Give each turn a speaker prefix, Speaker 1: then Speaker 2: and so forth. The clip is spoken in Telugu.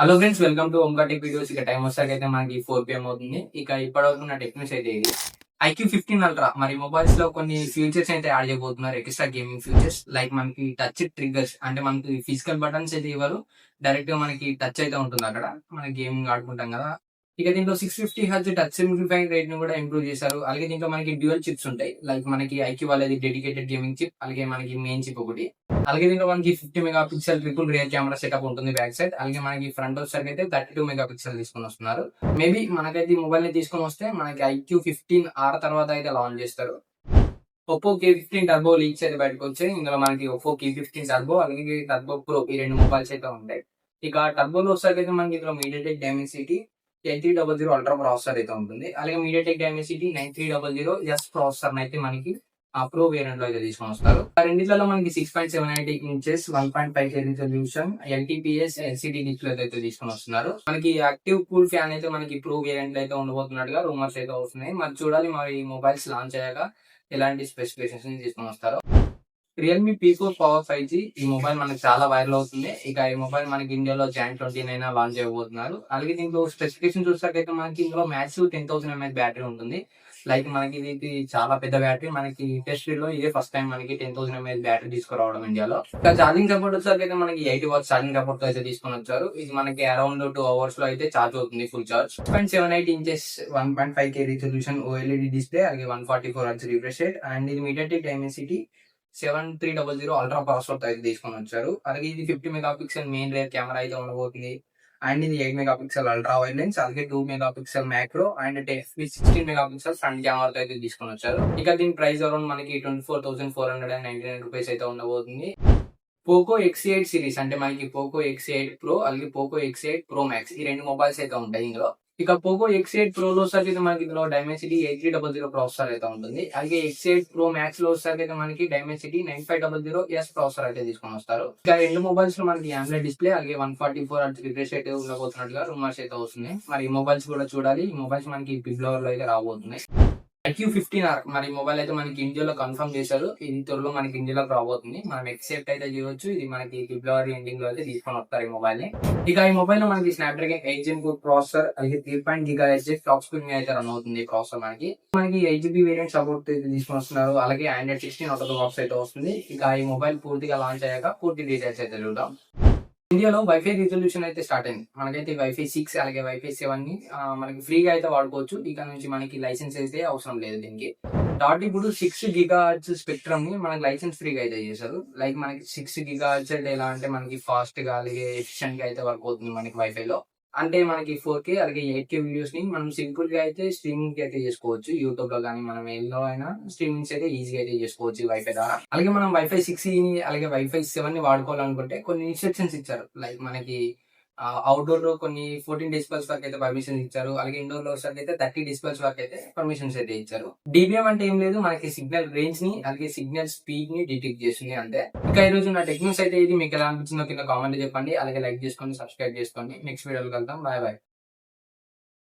Speaker 1: హలో ఫ్రెండ్స్, వెల్కమ్ టు ఓంకా టెక్ వీడియోస్. ఇక టైం వచ్చాకైతే మనకి 4 PM అవుతుంది. ఇక ఇప్పటివరకు నా టెక్నిక్స్ అయితే ఇది IQ15 అల్ట్రా మరి మొబైల్స్ లో కొన్ని ఫీచర్స్ అయితే యాడ్ చేయబోతున్నారు. ఎక్స్ట్రా గేమింగ్ ఫీచర్స్ లైక్ మనకి టచ్ ట్రిగ్గర్స్, అంటే మనకి ఫిజికల్ బటన్స్ అయితే ఇవ్వరు, డైరెక్ట్ గా మనకి టచ్ అయితే ఉంటుంది. అక్కడ మన గేమింగ్ ఆడుకుంటాం కదా. ఇక దీంట్లో 650 Hz టచ్ సింప్లిఫైయింగ్ రేట్ ని కూడా ఇంప్రూవ్ చేశారు. అలాగే దీంట్లో మనకి డ్యూయల్ చిప్స్ ఉంటాయి. లైక్ మనకి IQ వాళ్ళది డెడికేటెడ్ గేమింగ్ చిప్, అలాగే మనకి మెయిన్ చిప్ ఒకటి. అలాగే దీంట్లో మనకి 50 mega pixel triple rear camera setup ఉంటుంది బ్యాక్ సైడ్. అలాగే మనకి ఫ్రంట్ వచ్చేసరికి అయితే 32 మెగా పిక్సెల్ తీసుకొని వస్తున్నారు. మేబీ మనకైతే ఈ మొబైల్ ని తీసుకొని వస్తే మనకి IQ15R తర్వాత అయితే లాంచ్ చేస్తారు. ఒప్పో K15 టర్బో లీక్స్ అయితే బయటకు వచ్చాయి. ఇందులో మనకి ఒప్పో K15 టర్బో, అలాగే టర్బో ప్రో, ఈ రెండు మొబైల్స్ అయితే ఉంటాయి. ఇక టర్బోలో వచ్చేసరికి మనకి ఇందులో మీడియాటెక్ డైమెన్సిటీ 8300 అల్ట్రా ప్రాసెసర్ అయితే ఉంటుంది. అలాగే మీడియాటెక్ డైమెన్సిటీ 9300 ప్రాసెసర్ అయితే మనకి ఆ ప్రో వేరియంట్ లో అయితే తీసుకొని వస్తారు. ఆ రెండిట్లలో మనకి 6.78 inches 1.5K resolution LTPS LCD display అయితే తీసుకొని వస్తున్నారు. మనకి యాక్టివ్ కూల్ ఫ్యాన్ అయితే మనకి ప్రో వేరియంట్ అయితే ఉండబోతున్నట్టుగా రూమర్స్ అయితే వస్తున్నాయి. మరి చూడాలి మరి మొబైల్స్ లాంచ్ అయ్యాక ఎలాంటి స్పెసిఫికేషన్స్ తీసుకొని వస్తారో. రియల్మీ P4 పవర్ 5G ఈ మొబైల్ మనకి చాలా వైరల్ అవుతుంది. ఇక ఈ మొబైల్ మనకి ఇండియాలో Jan 29 లాంచ్ చేయబోతున్నారు. అలాగే దీంట్లో స్పెసిఫికేషన్ చూసాకైతే మనకి ఇందులో మ్యాక్సిమం 10,000 mAh బ్యాటరీ ఉంటుంది. లైక్ మనకి ఇది చాలా పెద్ద బ్యాటరీ. మనకి టెస్ట్ లో ఇదే ఫస్ట్ టైం మనకి 10,000 mAh బ్యాటరీ తీసుకురావడం ఇండియాలో. ఇంకా ఛార్జింగ్ సపోర్ట్ వచ్చేసరికి అయితే మనకి 80 వాట్స్ ఛార్జింగ్ సపోర్ట్ అయితే తీసుకొని వచ్చారు. ఇది మనకి అరౌండ్ 2 hours లో అయితే ఛార్జ్ అవుతుంది full charge. 6.78 inches 1.5K resolution OLED display, అలాగే 144 Hz రిఫ్రెష్ రేట్, అండ్ ఇది మీడియాటెక్ డైమెన్సిటీ 7300 అల్ట్రా ప్రాసెసర్ అయితే తీసుకొని వచ్చారు. అలాగే ఇది 50 mega pixel main rear camera అయితే ఉండబోతుంది. అండ్ ఇది 8 mega pixel ultra wide lens, అలాగే 2 mega pixel macro, and 16 mega pixel front camera అయితే తీసుకొని వచ్చారు. ఇక దీని ప్రైస్ అరౌండ్ మనకి 24,499 రూపీస్ అయితే ఉండబోతుంది. పోకో X8 సిరీస్, అంటే మనకి పోకో X8 Pro, అలాగే పోకో X8 Pro Max, ఈ రెండు మొబైల్స్ అయితే ఉంటాయి ఇందులో. ఇక పోకో X8 Pro లో సరికి మనకి ఇందులో డైమెన్సిటీ 8300 ప్రాసెసర్ అయితే ఉంటుంది. అలాగే X8 Pro Max లో సరికి మనకి డైమెన్సిటీ 9500 ప్రాసెసర్ అయితే తీసుకొని వస్తారు. ఇక రెండు మొబైల్స్ లో మనకి AMOLED డిస్ప్లే, అలాగే 144 Hz రిఫ్రెష్ రేట్ ఉండబోతున్నట్టుగా రూమర్స్ అయితే వస్తున్నాయి. మరి ఈ మొబైల్స్ కూడా చూడాలి. ఈ మొబైల్స్ మనకి ఫిబ్రవరిలో అయితే రాబోతున్నాయి. IQ15R మరి మొబైల్ అయితే మనకి ఇండియాలో కన్ఫర్మ్ చేశారు. ఇది త్వరలో మనకి ఇండియాలోకి రాబోతుంది. మనం ఎక్సెప్ట్ అయితే చేయవచ్చు. ఇది మనకి ఫిబ్రవరి ఎండింగ్ లో అయితే తీసుకొని వస్తారు ఈ మొబైల్ ని. ఇక ఈ మొబైల్ లో మనకి స్నాప్డ్రాగన్ 8 Gen core ప్రాసెసర్, అలాగే 3.0 GHz టాప్ స్పీడ్ మీద అయితే రన్ అవుతుంది ప్రాసెసర్. మనకి 8GB వేరియంట్ సపోర్ట్ అయితే తీసుకొని వస్తున్నారు. అలాగే Android 16 out of the box అయితే వస్తుంది. ఇక ఈ మొబైల్ పూర్తిగా లాంచ్ అయ్యాక పూర్తి డీటెయిల్స్ అయితే చూద్దాం. ఇండియాలో వైఫై రిజల్యూషన్ అయితే స్టార్ట్ అయింది. మనకైతే వైఫై 6 అలాగే వైఫై 7 ని మనకి ఫ్రీగా అయితే వాడుకోవచ్చు. ఇక నుంచి మనకి లైసెన్స్ అయితే అవసరం లేదు దీనికి. ఇప్పుడు 6 GHz స్పెక్ట్రమ్ ని మనకి లైసెన్స్ ఫ్రీగా అయితే చేశారు. లైక్ మనకి 6 GHz అంటే ఎలా అంటే మనకి ఫాస్ట్ గా అలాగే ఎఫిషియెంట్ గా అయితే వర్క్ అవుతుంది మనకి వైఫై లో. అంటే మనకి 4K అలాగే 8K వీడియోస్ ని మనం సింపుల్ గా అయితే స్ట్రీమింగ్ అయితే చేసుకోవచ్చు. యూట్యూబ్ లో కానీ మనం ఎల్లో అయినా స్ట్రీమింగ్స్ అయితే ఈజీగా అయితే చేసుకోవచ్చు వైఫై ద్వారా. అలాగే మనం వైఫై 6 ని అలాగే వైఫై 7 ని వాడుకోవాలనుకుంటే కొన్ని ఇన్స్ట్రక్షన్స్ ఇచ్చారు. లైక్ మనకి అవుట్డోర్ లో కొన్ని 14 డెసిబెల్స్ వరకు అయితే పర్మిషన్ ఇచ్చారు. అలాగే ఇండోర్ లో అయితే 30 డెసిబెల్స్ వరకు అయితే పర్మిషన్స్ అయితే ఇచ్చారు. DBM అంటే ఏం లేదు, మనకి సిగ్నల్ రేంజ్ ని అలాగే సిగ్నల్ స్పీడ్ ని డిటెక్ట్ చేస్తుంది అంతే. ఇంకా ఈ రోజు నా టెక్నిక్స్ అయితే ఇది. మీకు ఎలా అనిపించిందో కింద కామెంట్ చెప్పండి. అలాగే లైక్ చేసుకోండి, సబ్స్క్రైబ్ చేసుకోండి. నెక్స్ట్ వీడియోలో కలుద్దాం. Bye bye.